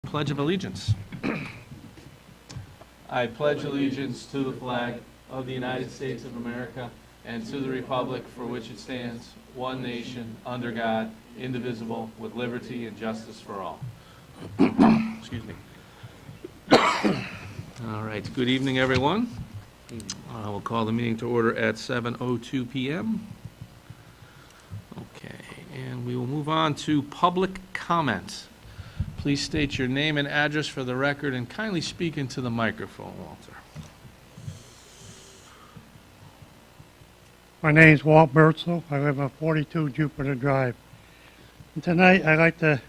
Pledge of Allegiance. I pledge allegiance to the flag of the United States of America and to the republic for which it stands, one nation, under God, indivisible, with liberty and justice for all. Excuse me. All right, good evening, everyone. We'll call the meeting to order at 7:02 p.m. Okay, and we will move on to public comment. Please state your name and address for the record and kindly speak into the microphone, Walter. My name is Walt Bertzel. I live on 42 Jupiter Drive. And tonight I'd like to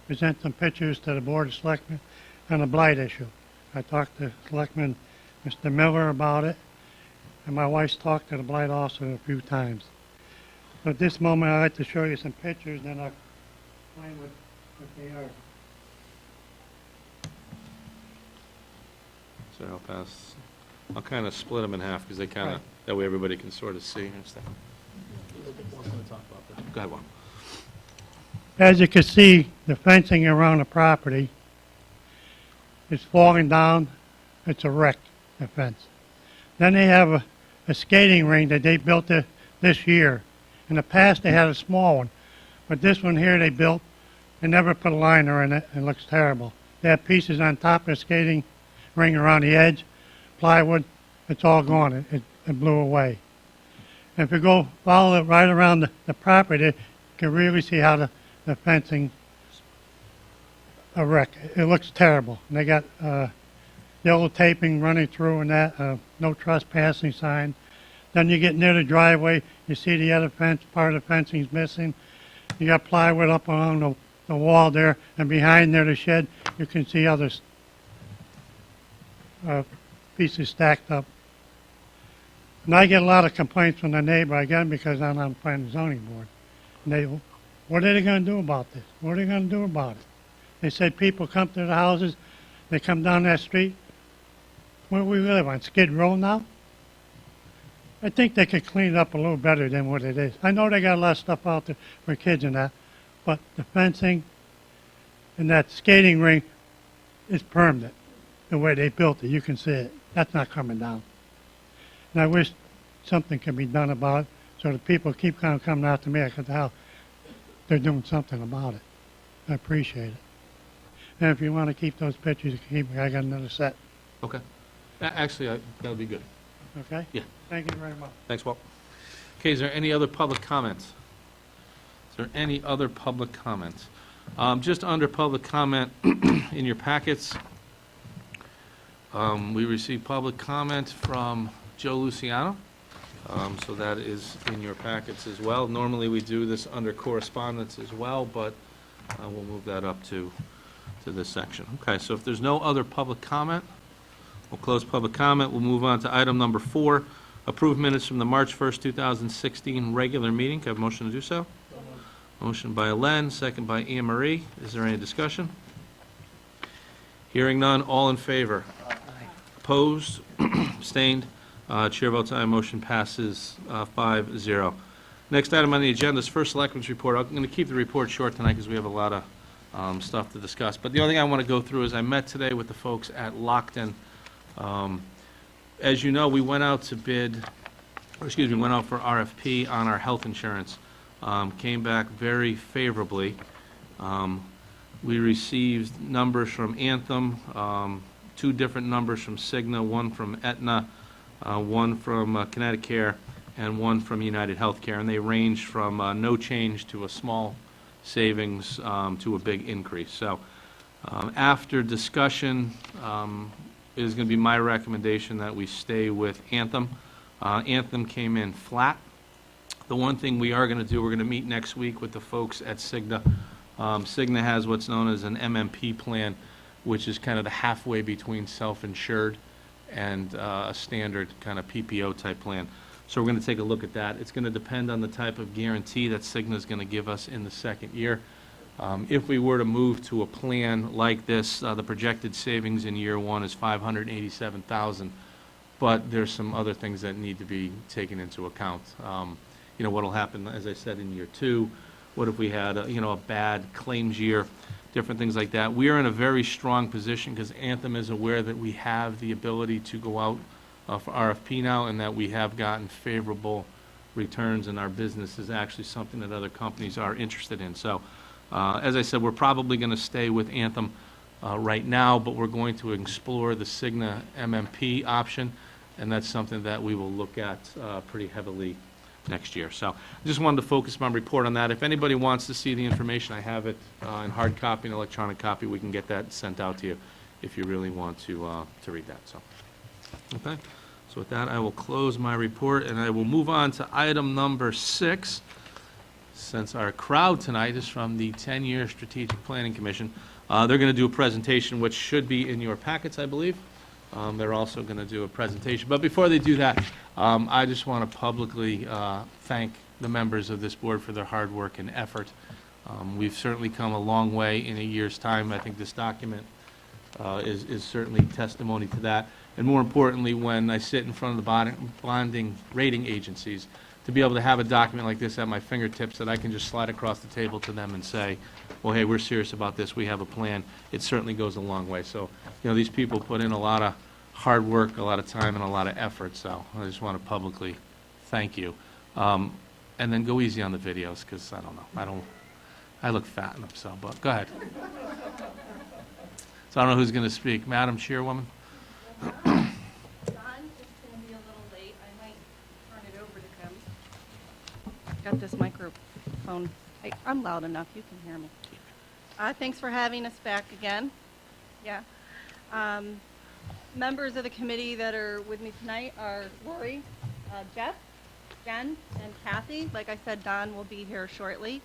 present some pictures to the Board of Selectmen on the blight issue. I talked to Selectman Mr. Miller about it, and my wife's talked to the blight officer a few times. But at this moment I'd like to show you some pictures, and I'll explain what they are. So I'll kind of split them in half because they kind of, that way everybody can sort of see and stuff. Go ahead, Juan. As you can see, the fencing around the property is falling down. It's a wreck, the fence. Then they have a skating rink that they built this year. In the past, they had a small one, but this one here they built. They never put a liner in it. It looks terrible. They have pieces on top of the skating ring around the edge, plywood. It's all gone. It blew away. And if you go follow it right around the property, you can really see how the fencing a wreck. It looks terrible. And they got yellow taping running through and that, no trespassing sign. Then you get near the driveway, you see the other fence, part of the fencing's missing. You got plywood up along the wall there, and behind there, the shed, you can see other pieces stacked up. And I get a lot of complaints from the neighbor, again, because I'm on the planning and zoning board. And they, what are they going to do about this? What are they going to do about it? They said people come to the houses, they come down that street. Where we live, on Skid Row now? I think they could clean it up a little better than what it is. I know they got a lot of stuff out there for kids and that, but the fencing and that skating rink is permanent, the way they built it. You can see it. That's not coming down. And I wish something could be done about it so that people keep kind of coming out to me. I can tell they're doing something about it. I appreciate it. And if you want to keep those pictures, you can keep. I got another set. Okay. Actually, that would be good. Okay? Yeah. Thank you very much. Thanks, Walt. Okay, is there any other public comments? Is there any other public comments? Just under public comment in your packets, we received public comment from Joe Luciano. So that is in your packets as well. Normally we do this under correspondence as well, but we'll move that up to this section. Okay, so if there's no other public comment, we'll close public comment. We'll move on to item number 4, approve minutes from the March 1st, 2016 regular meeting. Can I have a motion to do so? Motion by Len, second by Anne Marie. Is there any discussion? Hearing none, all in favor? Opposed? Abstained? Chair votes aye. Motion passes 5-0. Next item on the agenda is first Selectmen's report. I'm going to keep the report short tonight because we have a lot of stuff to discuss. But the only thing I want to go through is I met today with the folks at Lockton. As you know, we went out to bid, went out for RFP on our health insurance. Came back very favorably. We received numbers from Anthem, 2 different numbers from Cigna, 1 from Aetna, 1 from Connecticut, and 1 from United Healthcare, and they ranged from no change to a small savings to a big increase. So after discussion, it is going to be my recommendation that we stay with Anthem. Anthem came in flat. The one thing we are going to do, we're going to meet next week with the folks at Cigna. Cigna has what's known as an MMP plan, which is kind of the halfway between self-insured and a standard kind of PPO type plan. So we're going to take a look at that. It's going to depend on the type of guarantee that Cigna is going to give us in the second year. If we were to move to a plan like this, the projected savings in year 1 is $587,000, but there's some other things that need to be taken into account. What will happen, as I said, in year 2? What if we had a bad claims year? different things like that. We are in a very strong position because Anthem is aware that we have the ability to go out for RFP now, and that we have gotten favorable returns, and our business is actually something that other companies are interested in. So, as I said, we're probably going to stay with Anthem right now, but we're going to explore the Cigna MMP option, and that's something that we will look at pretty heavily next year. So I just wanted to focus my report on that. If anybody wants to see the information, I have it in hard copy and electronic copy. We can get that sent out to you if you really want to read that. So, okay. So with that, I will close my report, and I will move on to item number 6. Since our crowd tonight is from the 10-year Strategic Planning Commission, they're going to do a presentation, which should be in your packets, I believe. They're also going to do a presentation. But before they do that, I just want to publicly thank the members of this board for their hard work and effort. We've certainly come a long way in a year's time. I think this document is certainly testimony to that. And more importantly, when I sit in front of the bonding rating agencies, to be able to have a document like this at my fingertips that I can just slide across the table to them and say, well, hey, we're serious about this, we have a plan, it certainly goes a long way. So, you know, these people put in a lot of hard work, a lot of time, and a lot of effort, so I just want to publicly thank you. And then go easy on the videos, because I don't know, I look fat in them, so, but go ahead. So I don't know who's going to speak. Madam Chairwoman? Don is going to be a little late. I might turn it over to him. Got this microphone. I'm loud enough. You can hear me. Thanks for having us back again. Yeah. Members of the committee that are with me tonight are Lori, Jeff, Jen, and Kathy. Like I said, Don will be here shortly.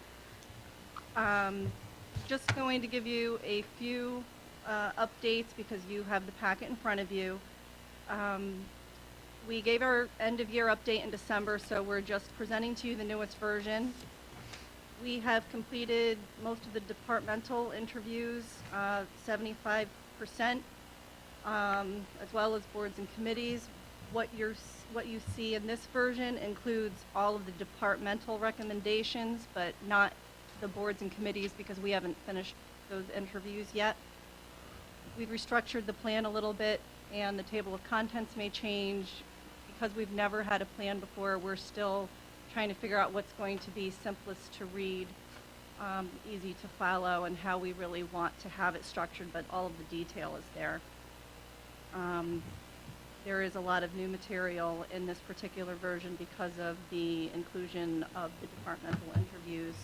Just going to give you a few updates because you have the packet in front of you. We gave our end-of-year update in December, so we're just presenting to you the newest version. We have completed most of the departmental interviews, 75%, as well as boards and committees. What you see in this version includes all of the departmental recommendations, but not the boards and committees because we haven't finished those interviews yet. We've restructured the plan a little bit, and the table of contents may change. Because we've never had a plan before, we're still trying to figure out what's going to be simplest to read, easy to follow, and how we really want to have it structured, but all of the detail is there. There is a lot of new material in this particular version because of the inclusion of the departmental interviews.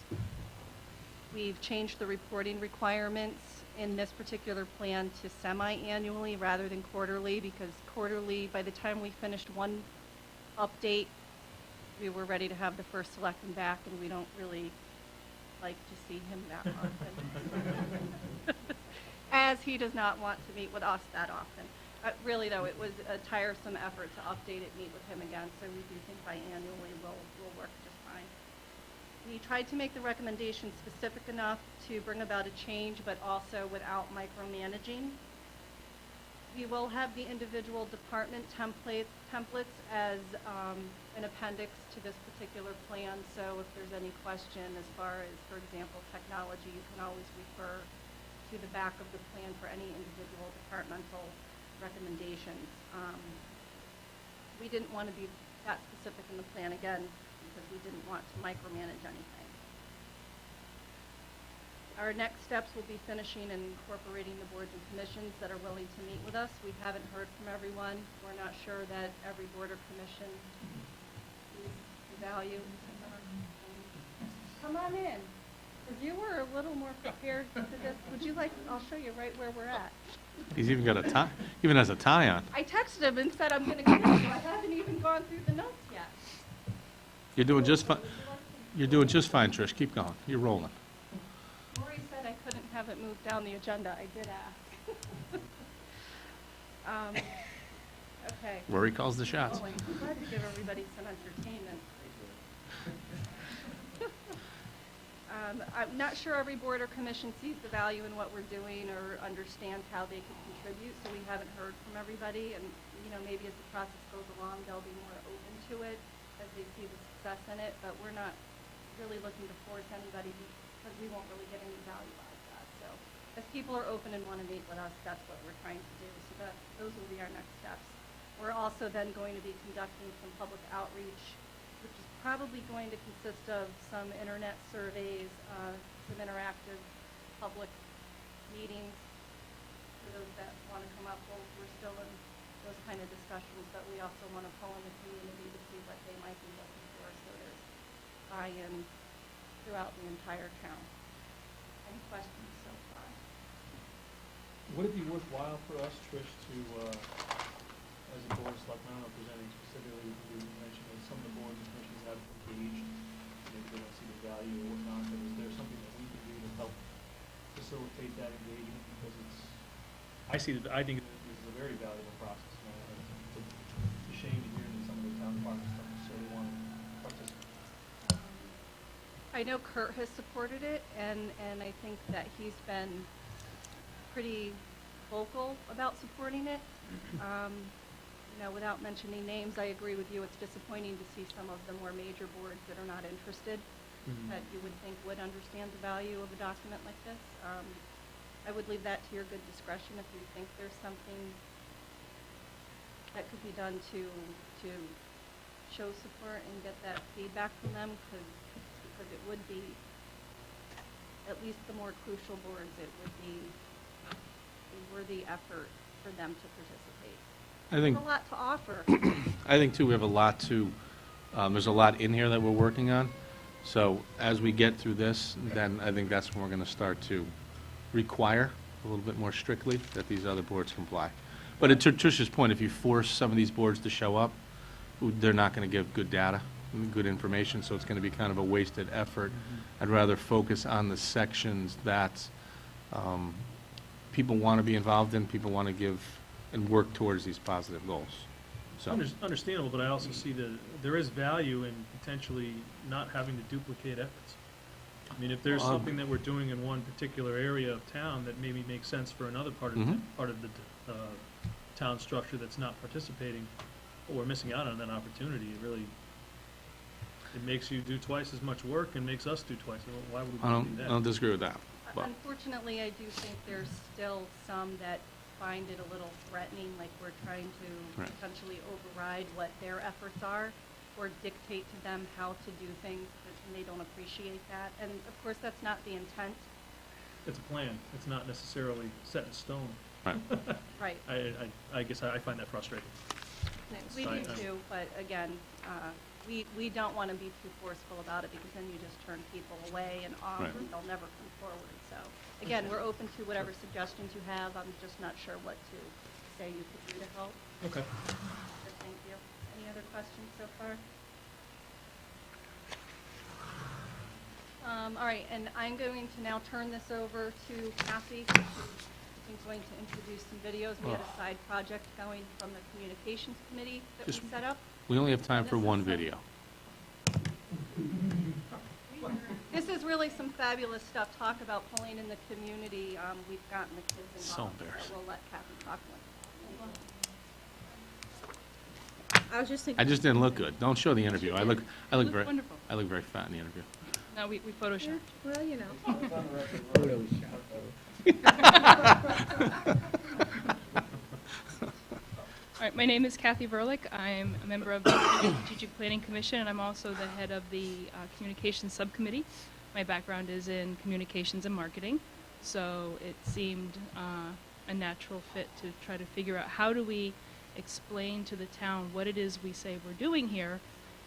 We've changed the reporting requirements in this particular plan to semi-annually rather than quarterly, because quarterly, by the time we finished one update, we were ready to have the first selectman back, and we don't really like to see him that often. As he does not want to meet with us that often. Really, though, it was a tiresome effort to update it, meet with him again, so we do think biannually will work just fine. We tried to make the recommendation specific enough to bring about a change, but also without micromanaging. We will have the individual department templates as an appendix to this particular plan, so if there's any question as far as, for example, technology, you can always refer to the back of the plan for any individual departmental recommendations. We didn't want to be that specific in the plan again because we didn't want to micromanage anything. Our next steps will be finishing and incorporating the boards and commissions that are willing to meet with us. We haven't heard from everyone. We're not sure that every board or commission sees the value. Come on in. If you were a little more prepared to this, would you like, I'll show you right where we're at. He's even got a tie, even has a tie on. I texted him and said I'm going to give you. I haven't even gone through the notes yet. You're doing just fine. You're doing just fine, Trish. Keep going. You're rolling. Lori said I couldn't have it moved down the agenda. I did ask. Okay. Rory calls the shots. Oh, I'm glad to give everybody some entertainment. I'm not sure every board or commission sees the value in what we're doing or understands how they can contribute, so we haven't heard from everybody. And, you know, maybe as the process goes along, they'll be more open to it as they see the success in it. But we're not really looking to force anybody because we won't really get any value out of that. So If people are open and want to meet with us, that's what we're trying to do. So those will be our next steps. We're also then going to be conducting some public outreach, which is probably going to consist of some internet surveys, some interactive public meetings for those that want to come up. Well, we're still in those kind of discussions, but we also want to pull in the community to see what they might be looking for, so there's buy-in throughout the entire town. Any questions so far? Would it be worthwhile for us, Trish, to, as a board of selectmen, I don't know if there's anything specifically you mentioned that some of the boards and commissions have engaged, maybe they don't see the value or whatnot, but is there something that we can do to help facilitate that engagement? Because I think this is a very valuable process. You know, it's a shame to hear that some of the town departments don't necessarily want to participate. I know Kurt has supported it, and I think that he's been pretty vocal about supporting it. You know, without mentioning names, I agree with you. It's disappointing to see some of the more major boards that are not interested, that you would think would understand the value of a document like this. I would leave that to your good discretion if you think there's something that could be done to show support and get that feedback from them, because it would be, at least the more crucial boards, it would be a worthy effort for them to participate. I think, There's a lot to offer. I think too, we have a lot to, there's a lot in here that we're working on. So as we get through this, then I think that's when we're going to start to require a little bit more strictly that these other boards comply. But to Trish's point, if you force some of these boards to show up, they're not going to give good data, good information, so it's going to be kind of a wasted effort. I'd rather focus on the sections that people want to be involved in, people want to give and work towards these positive goals. So, Understandable, but I also see that there is value in potentially not having to duplicate efforts. I mean, if there's something that we're doing in one particular area of town that maybe makes sense for another part of the town structure that's not participating, well, we're missing out on that opportunity. It makes you do twice as much work and makes us do twice. Why would we do that? I don't disagree with that. But Unfortunately, I do think there's still some that find it a little threatening, like we're trying to Right. potentially override what their efforts are, or dictate to them how to do things, and they don't appreciate that. And of course, that's not the intent. It's a plan. It's not necessarily set in stone. right. Right. I guess I find that frustrating. We do I- too, but again, we don't want to be too forceful about it, because then you just turn people away and off, Right. and they'll never come forward. So, again, we're open to whatever suggestions you have. I'm just not sure what to say you could do to help. Okay. But thank you. Any other questions so far? All right, and I'm going to now turn this over to Kathy. She's going to introduce some videos. We had a side project going from the communications committee that we Just- set up. We only have time And for this one is video. This is really some fabulous stuff. Talk about pulling in the community. We've gotten the kids involved. So embarrassing. We'll let Kathy talk more. I was just I thinking, just didn't look good. Don't show the interview. I look look very, wonderful. I look very fat in the interview. No, we photoshopped. Well, you know. All right, my name is Kathy Verlick. I'm a member of the Strategic Planning Commission, and I'm also the head of the Communications Subcommittee. My background is in communications and marketing, so it seemed a natural fit to try to figure out how do we explain to the town what it is we say we're doing here,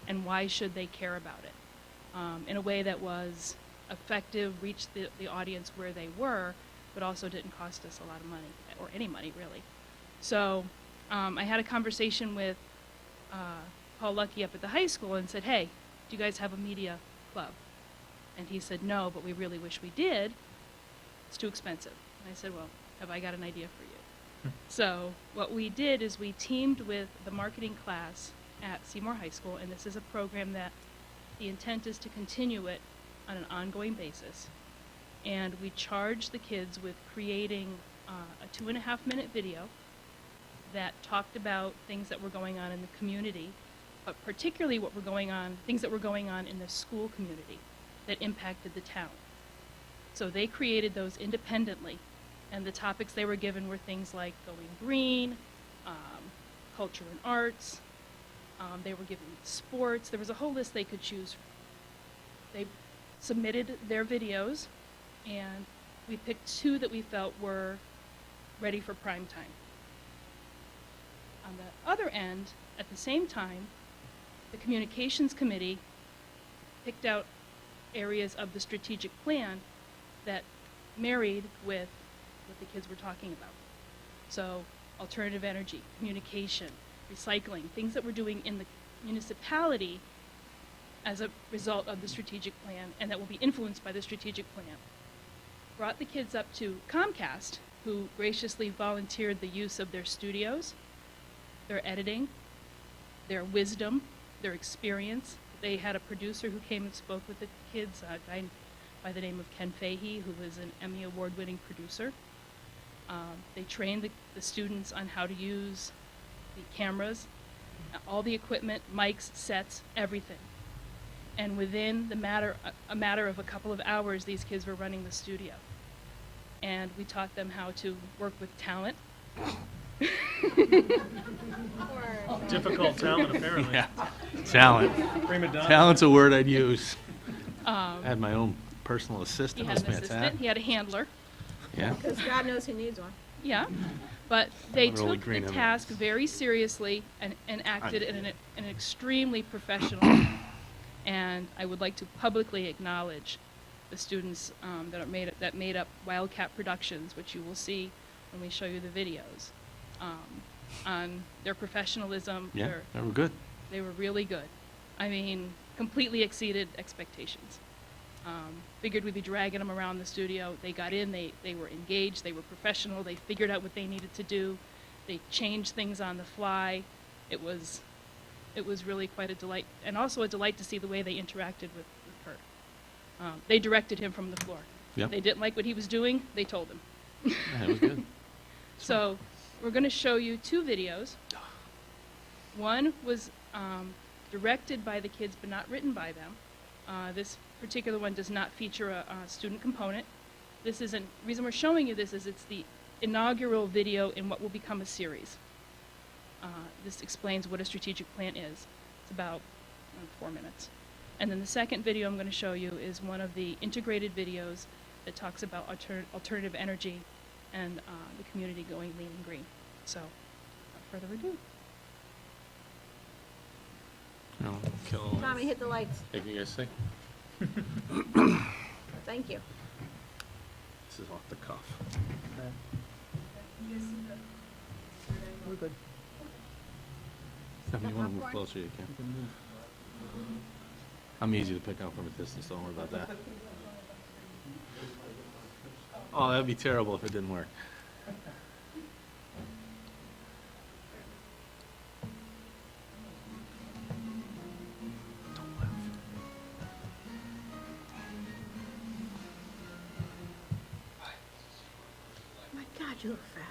and why should they care about it, in a way that was effective, reached the audience where they were, but also didn't cost us a lot of money, or any money really. So I had a conversation with Paul Lucky up at the high school and said, hey, do you guys have a media club? And he said, no, but we really wish we did. It's too expensive. And I said, well, have I got an idea for you? So what we did is we teamed with the marketing class at Seymour High School, and this is a program that the intent is to continue it on an ongoing basis. And we charged the kids with creating a 2.5-minute video that talked about things that were going on in the community, but particularly things that were going on in the school community that impacted the town. So they created those independently And the topics they were given were things like going green, culture and arts. They were given sports. There was a whole list they could choose from. They submitted their videos, and we picked 2 that we felt were ready for prime time. On the other end, at the same time, the communications committee picked out areas of the strategic plan that married with what the kids were talking about. So alternative energy, communication, recycling, things that we're doing in the municipality as a result of the strategic plan and that will be influenced by the strategic plan. Brought the kids up to Comcast, who graciously volunteered the use of their studios, their editing, their wisdom, their experience. They had a producer who came and spoke with the kids, a guy by the name of Ken Fahey, who was an Emmy Award-winning producer. They trained the students on how to use the cameras, all the equipment, mics, sets, everything. And within a matter of a couple of hours, these kids were running the studio. And we taught them how to work with talent. Difficult talent, apparently. Yeah, talent. Prima donna. Talent's a word I'd use. I had my own personal He assistant. had That's an assistant, fantastic. he had a handler. Yeah. Because God knows who needs one. Yeah, but they I'm really took green the on task that. very seriously and acted in an extremely professional way. And I would like to publicly acknowledge the students that made up Wildcat Productions, which you will see when we show you the videos, on their professionalism. Yeah, they were good. They were really good. I mean, completely exceeded expectations. Figured we'd be dragging them around the studio. They got in, they were engaged, they were professional, they figured out what they needed to do. They changed things on the fly. It was really quite a delight, and also a delight to see the way they interacted with Kurt. They directed him from the floor. Yeah. They didn't like what he was doing, they told him. Yeah, it was good. So we're going to show you 2 videos. One was directed by the kids but not written by them. This particular one does not feature a student component. This isn't, the reason we're showing you this is it's the inaugural video in what will become a series. This explains what a strategic plan is. It's about 4 minutes. And then the second video I'm going to show you is one of the integrated videos that talks about alternative energy and the community going lean and green. So, without further ado. No, kill. Tommy, hit the lights. Hey, can you guys see? Thank you. This is off the cuff. We're good. Stephanie, you want to move closer, you can. I'm easy to pick up from a distance, don't worry about that. Oh, that'd be terrible if it didn't work. Don't laugh. My God, you look fat.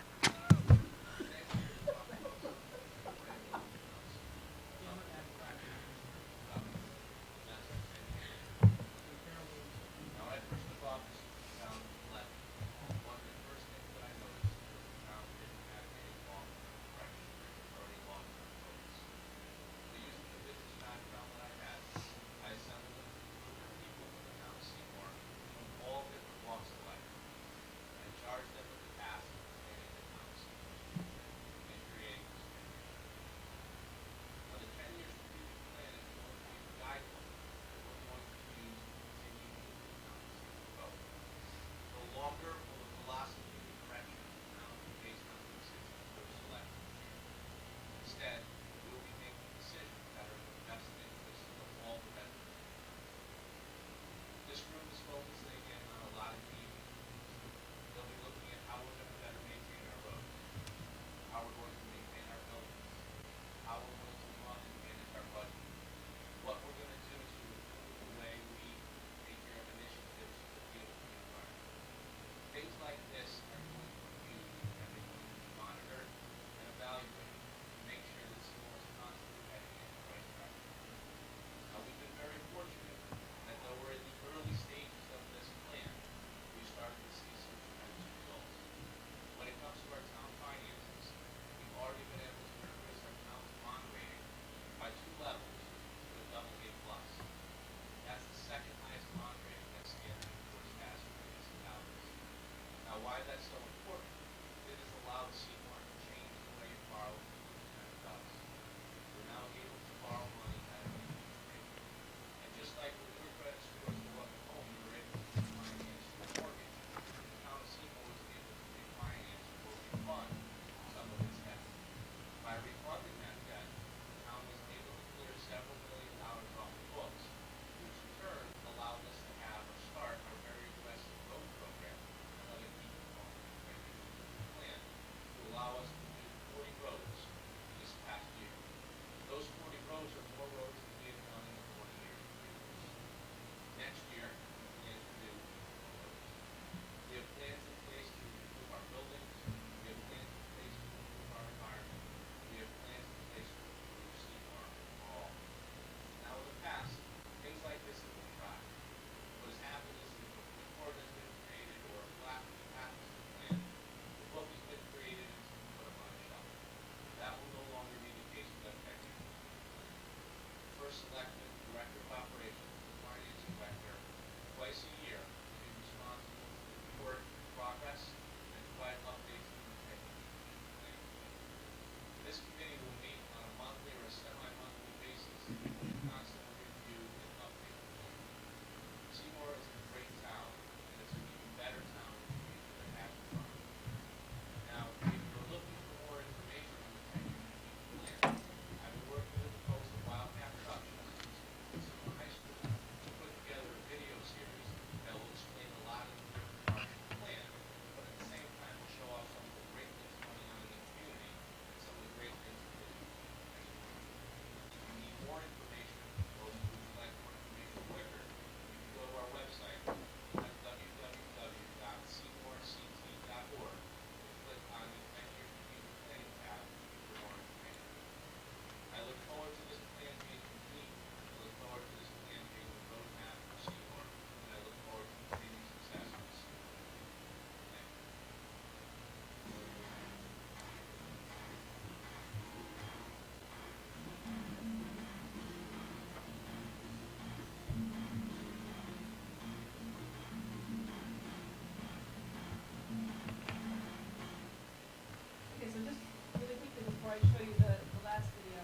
just really quickly before I show you the last video,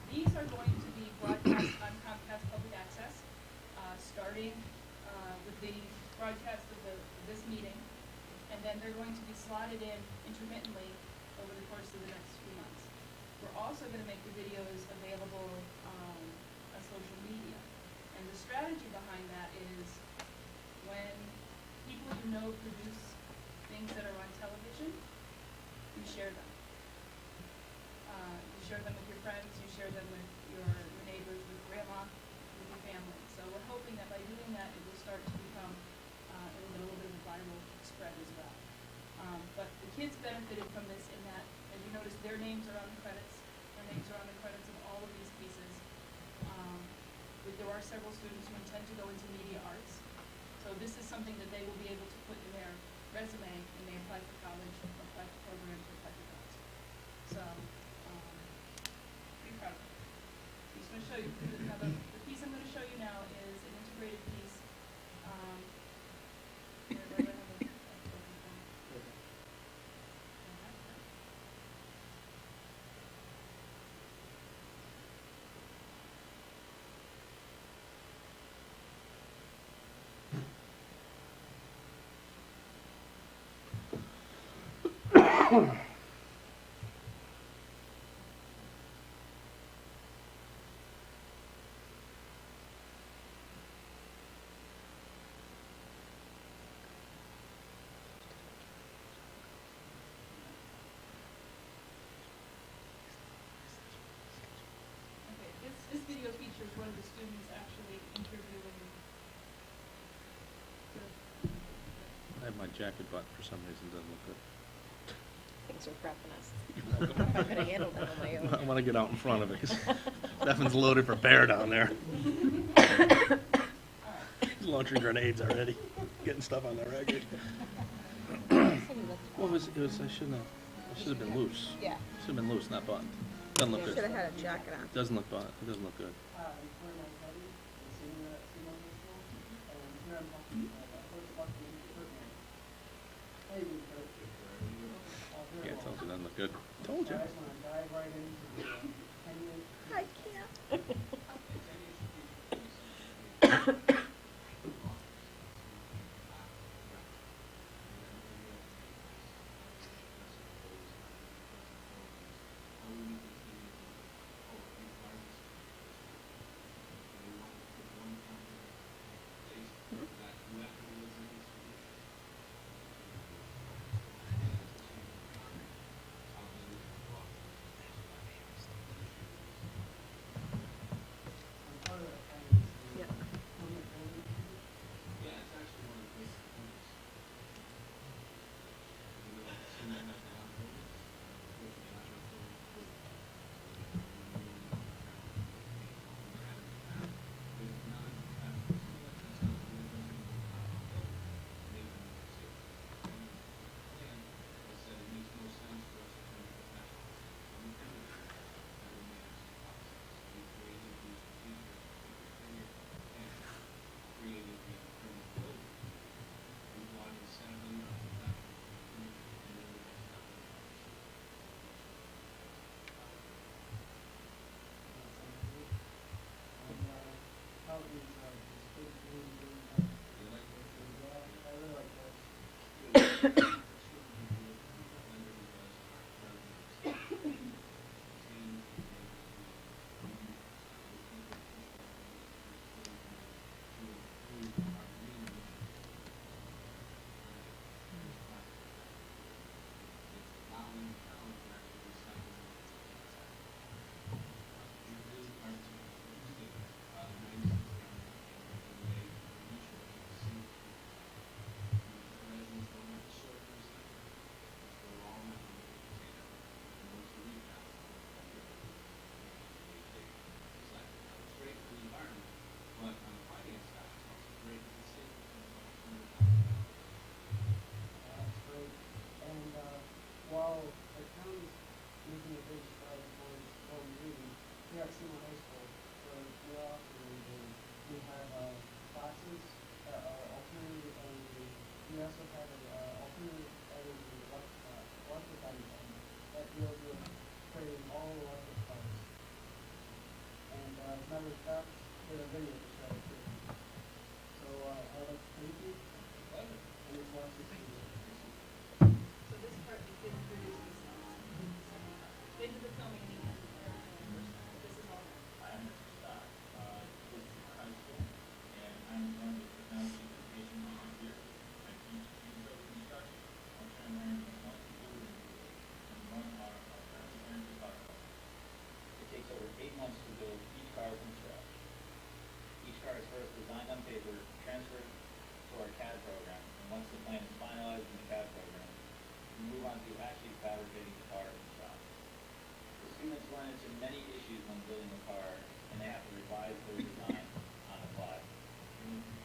these are going to be broadcast on Comcast Public Access, starting with the broadcast of this meeting, and then they're going to be slotted in intermittently over the course of the next few months. We're also going to make the videos available on social media, and the strategy behind that is when people you know produce things that are on television, you share them. You share them with your friends, you share them with your neighbors, with grandma, with your family. So we're hoping that by doing that, it will start to become a little bit of a viral spread as well. But the kids benefited from this in that, as you notice, their names are on the credits. Their names are on the credits of all of these pieces. There are several students who intend to go into media arts. So this is something that they will be able to put in their resume when they apply for college, apply for programs, or apply for jobs. So, pretty proud of it. I'm just going to show you, now the piece I'm going to show you now is an integrated piece. Where do I have a focus point? Okay, this video features one of the students actually interviewing I have my jacket button for some reason, doesn't look good. Thanks for prepping us. I'm not gonna handle that on my own. I want to get out in front of it, because Stefan's loaded for bear down there. He's launching grenades already, getting stuff on the record. Well, I should have been loose. Yeah. Should have been loose, not buttoned. Doesn't look Should have good. had a jacket on. Doesn't look buttoned, it doesn't look good. Yeah, it tells you it doesn't look good. Told you. I can't. We also have an alternative energy electrified cameras back, the video to show it too. So, thank you. And it's lots of things. So this part, the kids produce themselves. They did the filming in the end, this is all. I'm Mr. Scott, with high school, and I'm one of the technology education teachers here. I teach intro construction, I'll try and learn multi-building and run our transparency process. It takes over 8 months to build each car from scratch. Each car is first designed on paper, transferred to our CAD program, and once the plan is finalized in the CAD program, we move on to actually fabricating the car from shop. The students run into many issues when building a car, and they have to revise their design on the fly.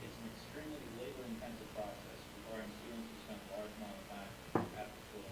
It's an extremely labor-intensive process, requiring students to spend a large amount of time after school.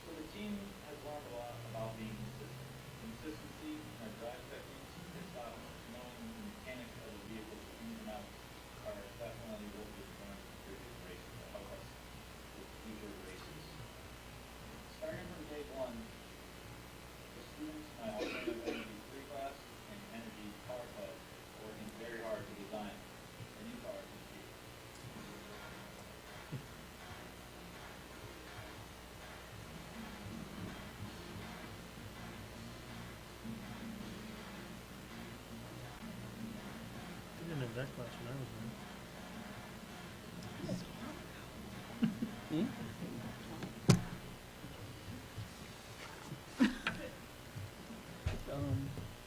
So the team has learned a lot about being consistent. Consistency in our drive techniques is about knowing the mechanics of the vehicle's ins and outs are definitely what we've learned from previous races to help us with future races. Starting from day one, the students in my alternative energy 3 class and energy power class are working very hard to design a new car each year. I didn't have that class when I was in.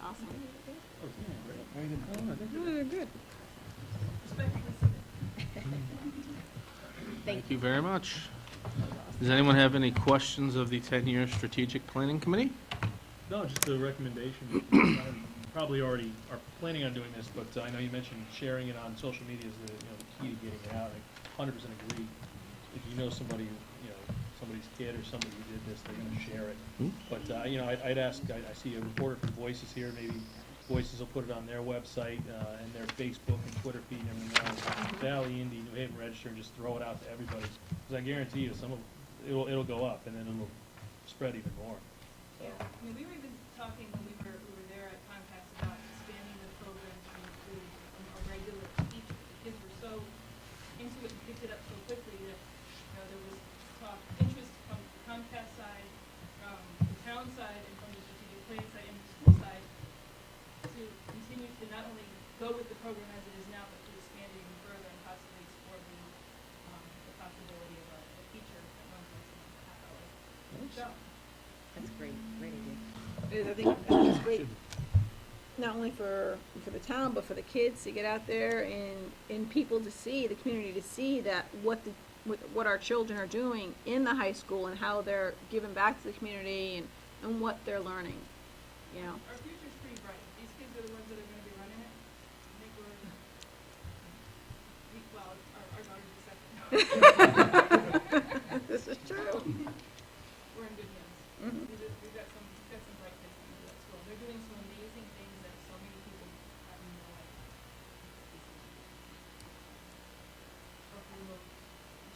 Awesome. Thank you very much. Does anyone have any questions of the 10-year strategic planning committee? No, just a recommendation. Probably already are planning on doing this, but I know you mentioned sharing it on social media is the key to getting it out. I 100% agree. If you know somebody, somebody's kid or somebody who did this, they're going to share it. But I'd ask. I see a reporter from Voices here. Maybe Voices will put it on their website and their Facebook and Twitter feed and everything else. Valley, Indy, New Haven Register, and just throw it out to everybody. Because I guarantee you, it'll go up and then it'll spread even more. So. Yeah, I mean, we were even talking when we were there at Comcast about expanding the program to include a regular teacher. The kids were so into it and picked it up so quickly that, there was talk, interest from the Comcast side, from the town side, and from the strategic planning side, and the school side, to continue to not only go with the program as it is now, but to expand it even further and possibly explore the possibility of a teacher that runs once a half hour show. That's great, great idea. I think it's great, not only for the town, but for the kids to get out there and people to see, the community to see that what our children are doing in the high school and how they're giving back to the community and what they're learning, you know. Our future's pretty bright. These kids are the ones that are gonna be running it. I think well, our daughter's the second. This is true. We're in good hands. Mhm. We've got some bright kids coming to that school. They're doing some amazing things that so many people have no idea. Hopefully we'll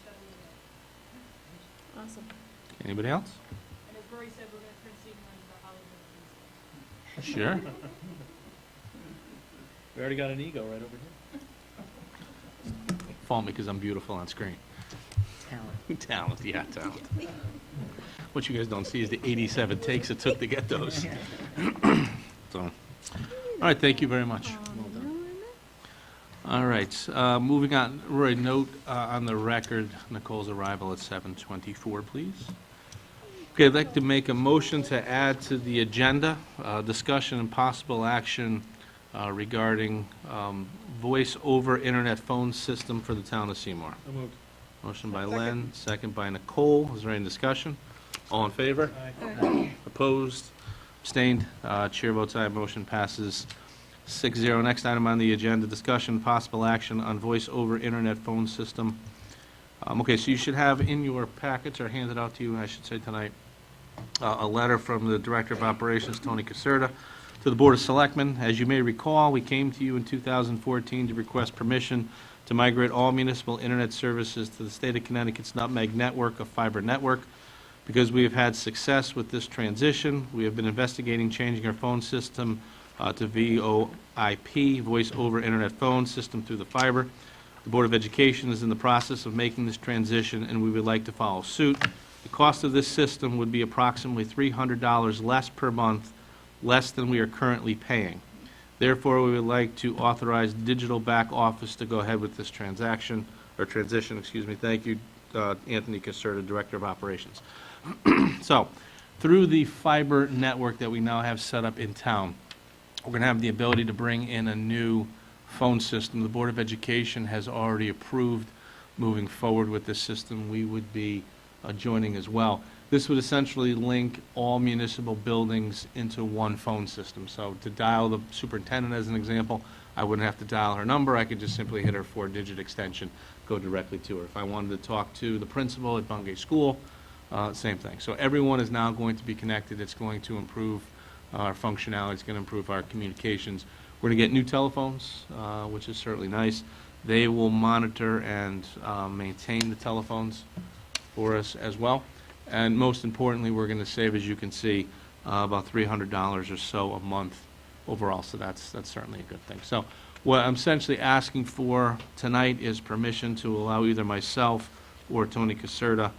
shuttle it in. Awesome. Anybody else? And as Rory said, we're gonna turn Stephen into the Hollywood Tuesday. Sure. We already got an ego right over here. Fault me because I'm beautiful on screen. Talent, yeah, talent. What you guys don't see is the 87 takes it took to get those. So, all right, thank you very much. All right, moving on, Roy, note on the record Nicole's arrival at 7:24, please. Okay, I'd like to make a motion to add to the agenda, discussion and possible action regarding voice over internet phone system for the town of Seymour. So moved. Motion by Len, second by Nicole. Is there any discussion? All in favor? Aye. Opposed? Abstained? Chair votes aye. Motion passes 6-0. Next item on the agenda, discussion, possible action on voice over internet phone system. Okay, so you should have in your packets, or handed out to you, I should say tonight, a letter from the Director of Operations, Tony Caserta, to the Board of Selectmen. As you may recall, we came to you in 2014 to request permission to migrate all municipal internet services to the state of Connecticut's Nutmeg network, a fiber network. Because we have had success with this transition, we have been investigating changing our phone system to VoIP, Voice over Internet Phone System, through the fiber. The Board of Education is in the process of making this transition, and we would like to follow suit. The cost of this system would be approximately $300 less per month, less than we are currently paying. Therefore, we would like to authorize Digital Back Office to go ahead with this transition. Thank you, Anthony Caserta, Director of Operations. So, through the fiber network that we now have set up in town, we're going to have the ability to bring in a new phone system. The Board of Education has already approved moving forward with this system. We would be joining as well. This would essentially link all municipal buildings into one phone system. So to dial the superintendent, as an example, I wouldn't have to dial her number. I could just simply hit her 4-digit extension, go directly to her. If I wanted to talk to the principal at Bungay School, same thing. So everyone is now going to be connected. It's going to improve our functionality. It's going to improve our communications. We're going to get new telephones, which is certainly nice. They will monitor and maintain the telephones for us as well. And most importantly, we're going to save, as you can see, about $300 or so a month overall. So that's certainly a good thing. So what I'm essentially asking for tonight is permission to allow either myself or Tony Caserta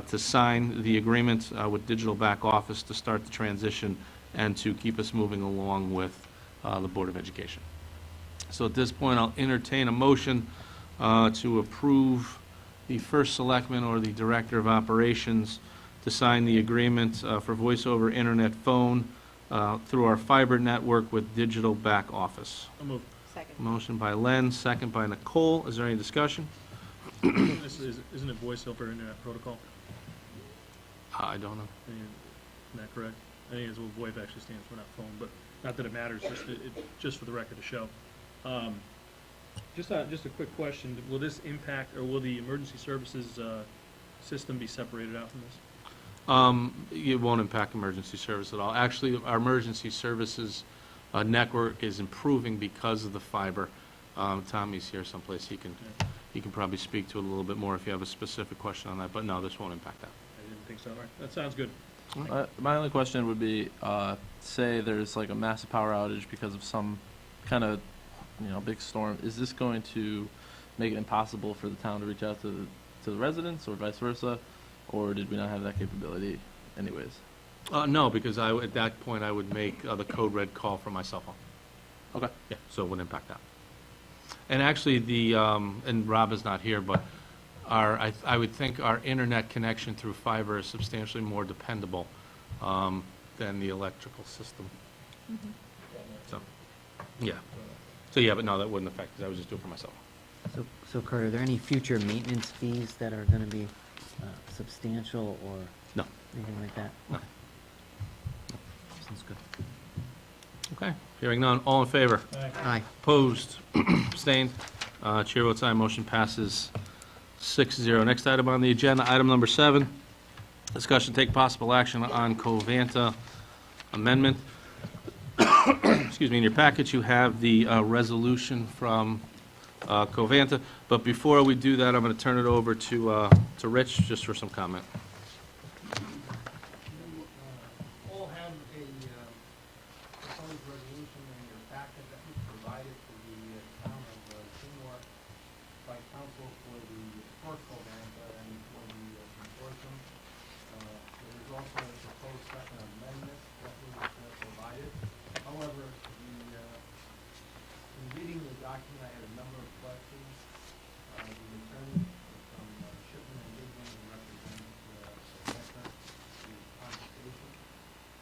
to sign the agreement with Digital Back Office to start the transition and to keep us moving along with the Board of Education. So at this point, I'll entertain a motion to approve the first selectman or the Director of Operations to sign the agreement for voice over internet phone through our fiber network with Digital Back Office. So moved. Second. Motion by Len, second by Nicole. Is there any discussion? Isn't it voice over internet protocol? I don't know. Isn't that correct? I think it's what VoIP actually stands for, not phone, but not that it matters, just for the record to show. Just a quick question, will this impact, or will the emergency services system be separated out from this? It won't impact emergency service at all. Actually, our emergency services network is improving because of the fiber. Tommy's here someplace. He can probably speak to it a little bit more if you have a specific question on that, but no, this won't impact that. I didn't think so. All right, that sounds good. My only question would be, say there's like a massive power outage because of some kind of, big storm. Is this going to make it impossible for the town to reach out to the residents, or vice versa, or did we not have that capability anyways? No, because at that point, I would make the code red call from my cell phone. Okay. Yeah, so it wouldn't impact that. And actually, and Rob is not here, but I would think our internet connection through fiber is substantially more dependable than the electrical system. So, yeah. So, yeah, but no, that wouldn't affect, because I was just doing it for myself. So Kurt, are there any future maintenance fees that are going to be substantial or No. anything like that? No. Sounds good. Okay, hearing none, all in favor? Aye. Opposed, abstained, chair votes aye, motion passes 6-0. Next item on the agenda, item number 7, discussion take possible action on Covanta amendment. Excuse me, in your package you have the resolution from Covanta, but before we do that, I'm going to turn it over to Rich, just for some comment. You all have a proposed resolution in your packet that was provided to the town of Seymour by council for the first Covanta and for the consortium. There is also a proposed second amendment that was provided. However, in reading the document, I had a number of questions. The attorney from Shipman and Goodwin who represents Selectmen, the conversation,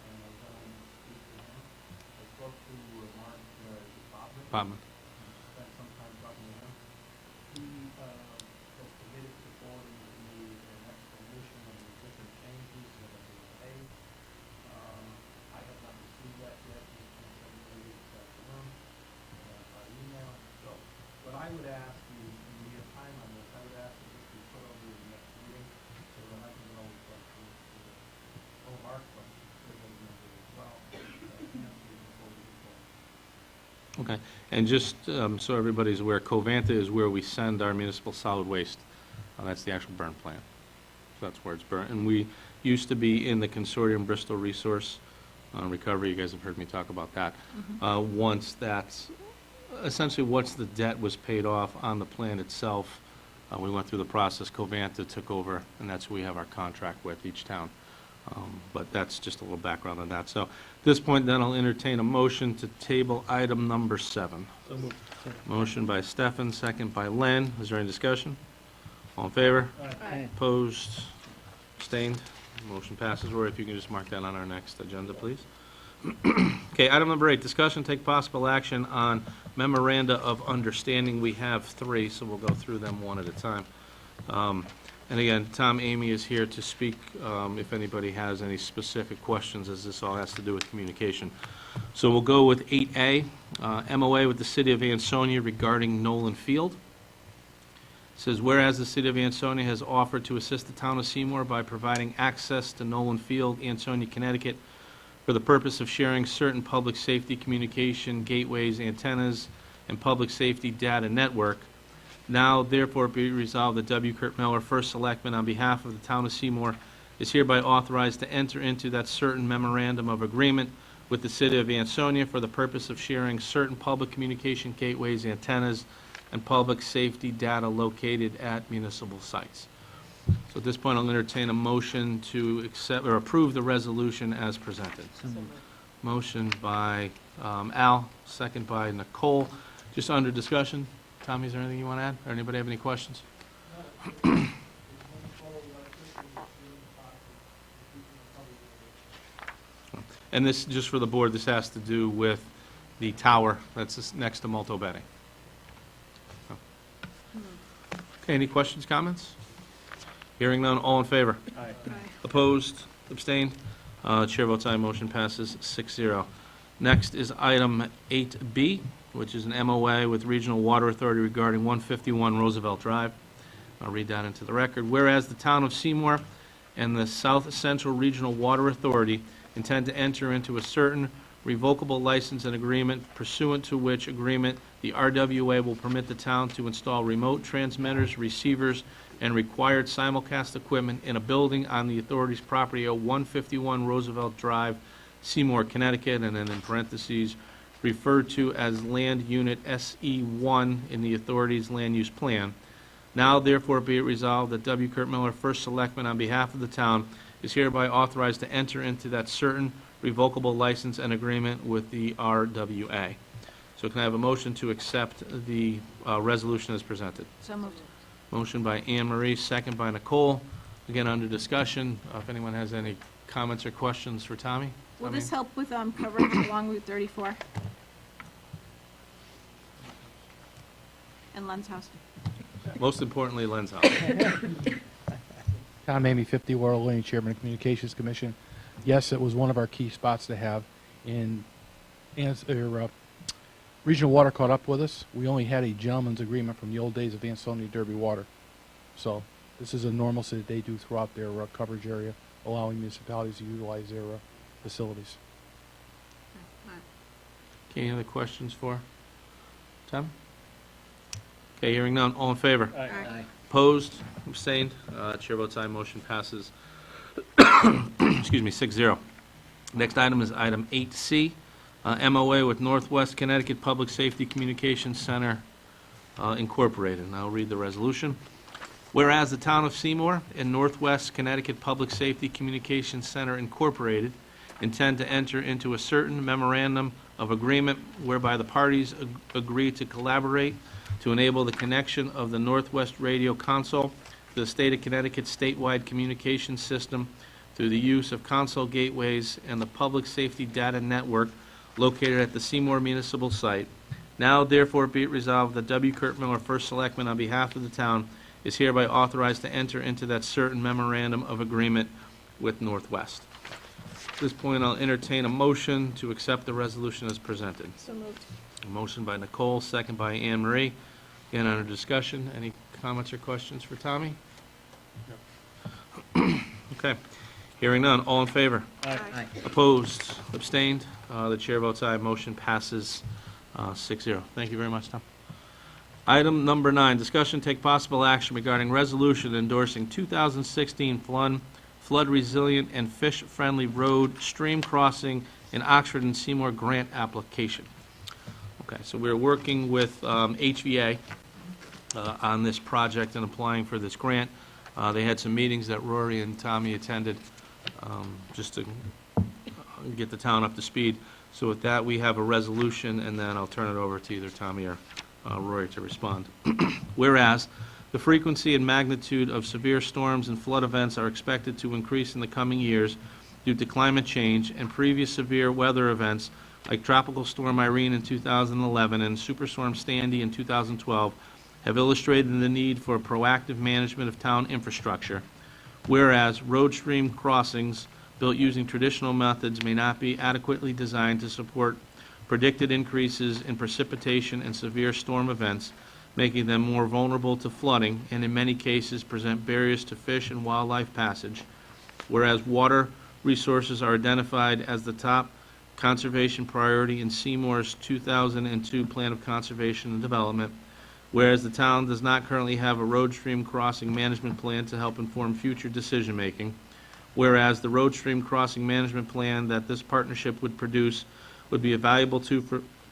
and I was going to speak to him. I spoke to Mark Department. Spent some time talking to him. He has committed to forwarding to me an explanation of the different changes that have been made. I have not received that yet. He's going to send it to me this afternoon by email. So what I would ask is, in the time on this, I would ask that this be put over to the next meeting so that I can get all the questions, all of our questions, for those members as well, answered before we go forward. Okay, and just so everybody's aware, Covanta is where we send our municipal solid waste. That's the actual burn plant. So that's where it's burnt. And we used to be in the consortium Bristol Resource Recovery. You guys have heard me talk about that. Once that's, essentially once the debt was paid off on the plant itself, we went through the process, Covanta took over, and that's who we have our contract with each town. But that's just a little background on that. So at this point, then, I'll entertain a motion to table item number 7. So moved. Motion by Stefan, second by Len. Is there any discussion? All in favor? Aye. Opposed? Abstained? Motion passes. Rory, if you can just mark that on our next agenda, please. Okay, item number 8, discussion take possible action on memoranda of understanding. We have 3, so we'll go through them one at a time. And again, Tom Amy is here to speak if anybody has any specific questions, as this all has to do with communication. So we'll go with 8A, MOA with the City of Ansonia regarding Nolan Field. It says, whereas the City of Ansonia has offered to assist the town of Seymour by providing access to Nolan Field, Ansonia, Connecticut, for the purpose of sharing certain public safety communication gateways, antennas, and public safety data network. Now, therefore, be resolved that W. Kurt Miller, First Selectman, on behalf of the town of Seymour, is hereby authorized to enter into that certain memorandum of agreement with the City of Ansonia for the purpose of sharing certain public communication gateways, antennas, and public safety data located at municipal sites. So at this point, I'll entertain a motion to accept or approve the resolution as presented. Motion by Al, second by Nicole. Just under discussion. Tommy, is there anything you want to add? Or anybody have any questions? And this, just for the board, this has to do with the tower that's next to Molto Betting. Okay, any questions, comments? Hearing none, all in favor? Aye. Opposed, abstained? Chair votes aye, motion passes 6-0. Next is item 8B, which is an MOA with Regional Water Authority regarding 151 Roosevelt Drive. I'll read that into the record. Whereas the town of Seymour and the South Central Regional Water Authority intend to enter into a certain revocable license and agreement pursuant to which agreement the RWA will permit the town to install remote transmitters, receivers, and required simulcast equipment in a building on the authority's property at 151 Roosevelt Drive, Seymour, Connecticut, and then in parentheses, referred to as Land Unit SE1 in the authority's land use plan. Now, therefore, be it resolved that W. Kurt Miller, First Selectman, on behalf of the town, is hereby authorized to enter into that certain revocable license and agreement with the RWA. So can I have a motion to accept the resolution as presented? So moved. Motion by Anne Marie, second by Nicole. Again, under discussion. If anyone has any comments or questions for Tommy? Will Tommy? this help with coverage along Route 34? And Len's house? Most importantly, Len's house. Tom Amy, 50 Laurel Lane, Chairman of Communications Commission. Yes, it was one of our key spots to have. And Regional Water caught up with us. We only had a gentleman's agreement from the old days of Ansonia Derby Water. So this is a normalcy that they do throughout their coverage area, allowing municipalities to utilize their facilities. Okay, any other questions for Tom? Okay, hearing none, all in favor? Aye. Opposed, abstained, chair votes aye, motion passes, excuse me, 6-0. Next item is item 8C, MOA with Northwest Connecticut Public Safety Communications Center Incorporated. And I'll read the resolution. Whereas the town of Seymour and Northwest Connecticut Public Safety Communications Center Incorporated intend to enter into a certain memorandum of agreement whereby the parties agree to collaborate to enable the connection of the Northwest Radio Console to the state of Connecticut statewide communications system through the use of console gateways and the public safety data network located at the Seymour Municipal Site. Now therefore be it resolved that W. Kurt Miller, First Selectman on behalf of the town, is hereby authorized to enter into that certain memorandum of agreement with Northwest. At this point, I'll entertain a motion to accept the resolution as presented. So moved. A motion by Nicole, second by Anne Marie. Again, under discussion, any comments or questions for Tommy? Okay. Hearing none, all in favor? Aye. Opposed? Abstained? The chair votes aye. Motion passes 6-0. Thank you very much, Tom. Item number 9, discussion take possible action regarding resolution endorsing 2016 flood resilient and fish-friendly road stream crossing in Oxford and Seymour grant application. Okay, so we're working with HVA on this project and applying for this grant. They had some meetings that Rory and Tommy attended just to get the town up to speed. So with that, we have a resolution, and then I'll turn it over to either Tommy or Rory to respond. Whereas the frequency and magnitude of severe storms and flood events are expected to increase in the coming years due to climate change and previous severe weather events like Tropical Storm Irene in 2011 and Superstorm Sandy in 2012 have illustrated the need for proactive management of town infrastructure. Whereas road stream crossings built using traditional methods may not be adequately designed to support predicted increases in precipitation and severe storm events, making them more vulnerable to flooding and in many cases present barriers to fish and wildlife passage. Whereas water resources are identified as the top conservation priority in Seymour's 2002 Plan of Conservation and Development. Whereas the town does not currently have a road stream crossing management plan to help inform future decision-making. Whereas the road stream crossing management plan that this partnership would produce would be a valuable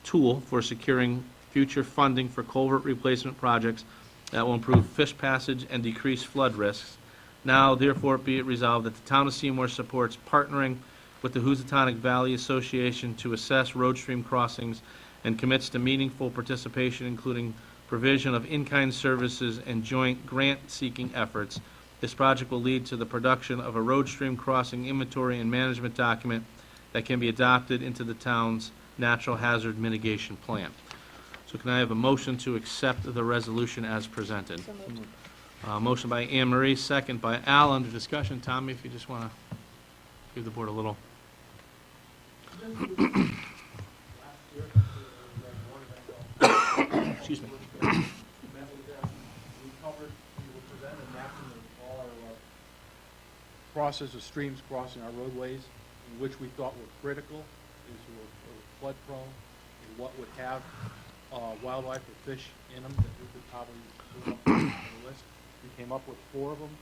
tool for securing future funding for culvert replacement projects that will improve fish passage and decrease flood risks. Now, therefore, be it resolved that the town of Seymour supports partnering with the Housatonic Valley Association to assess road stream crossings and commits to meaningful participation, including provision of in-kind services and joint grant-seeking efforts. This project will lead to the production of a road stream crossing inventory and management document that can be adopted into the town's natural hazard mitigation plan. So can I have a motion to accept the resolution as presented? So moved. Motion by Anne Marie, second by Al. Under discussion, Tommy, if you just want to give the board a little. Excuse me. We covered, we were presented a mapping of all our process of streams crossing our roadways, in which we thought were critical, is were flood prone, and what would have wildlife or fish in them that we could probably put up on the list. We came up with 4 of them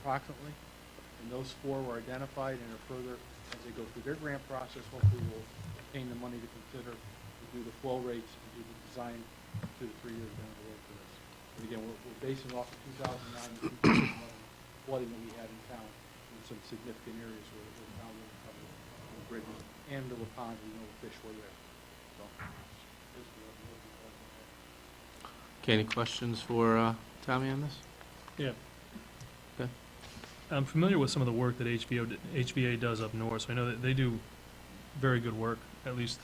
approximately, and those 4 were identified and are further, as they go through their grant process, hopefully will obtain the money to consider to do the flow rates and do the design to the 3 years down the road for this. And again, we're basing it off of 2009 and 2011 flooding that we had in town in some significant areas where the town was covered, the bridges and the pond, we know the fish were there. So, basically, what we're looking for. Okay, any questions for Tommy on this? Yeah. Okay. I'm familiar with some of the work that HVA does up north, so I know that they do very good work, at least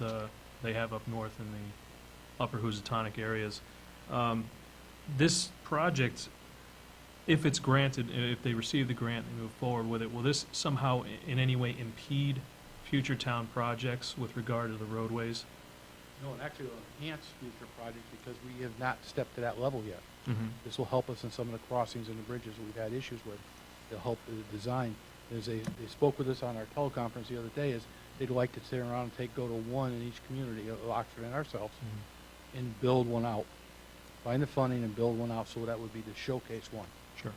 they have up north in the upper Housatonic areas. This project, if it's granted, if they receive the grant and move forward with it, will this somehow in any way impede future town projects with regard to the roadways? No, and actually it'll enhance future projects because we have not stepped to that level yet. Mm-hmm. This will help us in some of the crossings and the bridges that we've had issues with. It'll help the design. They spoke with us on our teleconference the other day, is they'd like to sit around and go to one in each community, Oxford and ourselves, and build one out. Find the funding and build one out, so that would be the showcase one. Sure.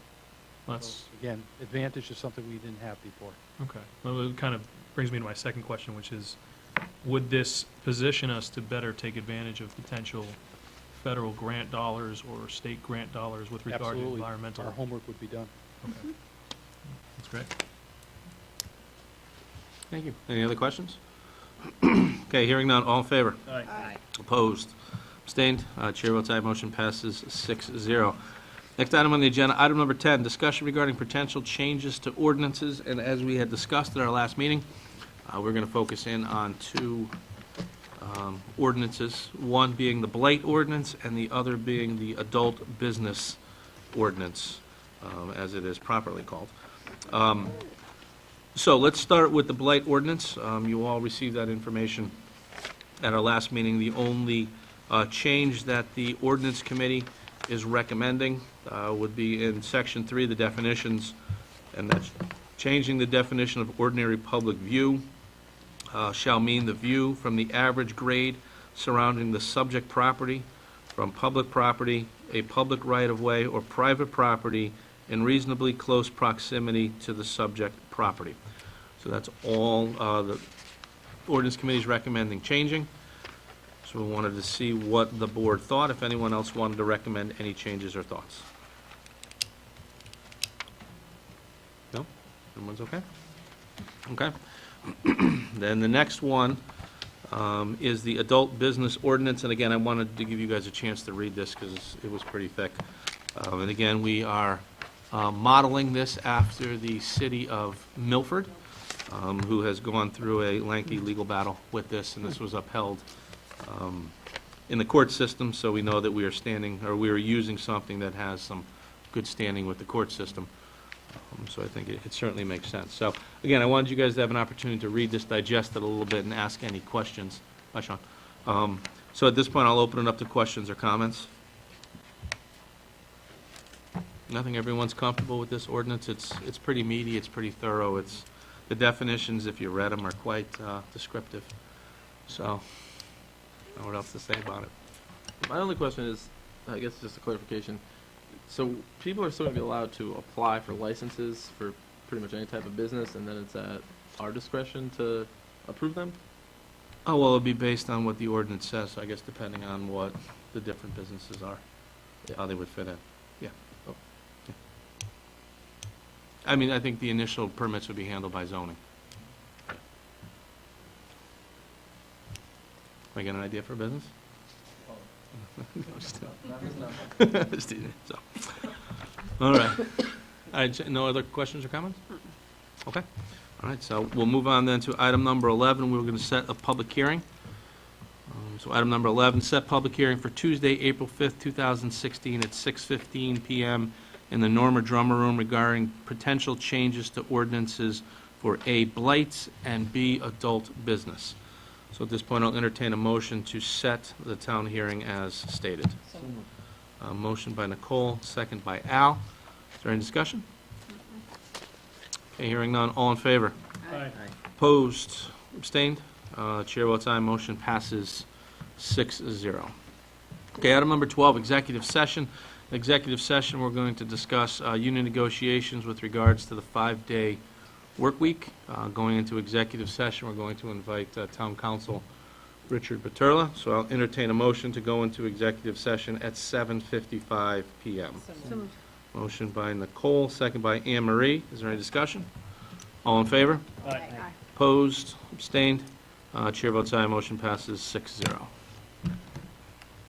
Well, So, that's, again, Advantage is something we didn't have before. okay. Well, it kind of brings me to my second question, which is, would this position us to better take advantage of potential federal grant dollars or state grant dollars with regard to Absolutely. environmental? Our homework would be done. Okay. That's great. Thank you. Any other questions? Okay, hearing none, all in favor? Aye. Opposed? Abstained? Chair votes aye, motion passes 6-0. Next item on the agenda, item number 10, discussion regarding potential changes to ordinances, and as we had discussed at our last meeting, we're going to focus in on two ordinances, one being the blight ordinance and the other being the adult business ordinance, as it is properly called. So let's start with the blight ordinance. You all received that information at our last meeting. The only change that the ordinance committee is recommending would be in section 3, the definitions, and that's changing the definition of ordinary public view shall mean the view from the average grade surrounding the subject property, from public property, a public right-of-way, or private property in reasonably close proximity to the subject property. So that's all the ordinance committee is recommending changing. So we wanted to see what the board thought, if anyone else wanted to recommend any changes or thoughts. No? Everyone's okay? Okay. Then the next one is the adult business ordinance, and again, I wanted to give you guys a chance to read this because it was pretty thick. And again, we are modeling this after the city of Milford, who has gone through a lengthy legal battle with this, and this was upheld in the court system, so we know that we are standing, or we are using something that has some good standing with the court system. So I think it certainly makes sense. So, again, I wanted you guys to have an opportunity to read this, digest it a little bit, and ask any questions. Hi, Sean. So at this point, I'll open it up to questions or comments. Nothing, everyone's comfortable with this ordinance? It's pretty meaty, it's pretty thorough, the definitions, if you read them, are quite descriptive. So, I don't know what else to say about it. My only question is, I guess just a clarification. So people are still going to be allowed to apply for licenses for pretty much any type of business, and then it's at our discretion to approve them? Oh, well, it'll be based on what the ordinance says, I guess, depending on what the different businesses are, how they would fit in. Yeah. Oh. Yeah. I mean, I think the initial permits would be handled by zoning. Can I get an idea for a business? No, just teasing. So, all right. All right, no other questions or comments? Okay. All right, so we'll move on then to item number 11. We're going to set a public hearing. So item number 11, set public hearing for Tuesday, April 5th, 2016 at 6:15 p.m. in the Norma Drummer Room regarding potential changes to ordinances for A, blights, and B, adult business. So at this point, I'll entertain a motion to set the town hearing as stated. Motion by Nicole, second by Al. Is there any discussion? Okay, hearing none. All in favor? Aye. Opposed? Abstained? Chair votes aye. Motion passes 6-0. Okay, item number 12, executive session. In executive session, we're going to discuss union negotiations with regards to the 5-day work week. Going into executive session, we're going to invite Town Council Richard Paterla. So I'll entertain a motion to go into executive session at 7:55 p.m. Motion by Nicole, second by Anne Marie. Is there any discussion? All in favor? Aye. Opposed? Abstained? Chair votes aye. Motion passes 6-0.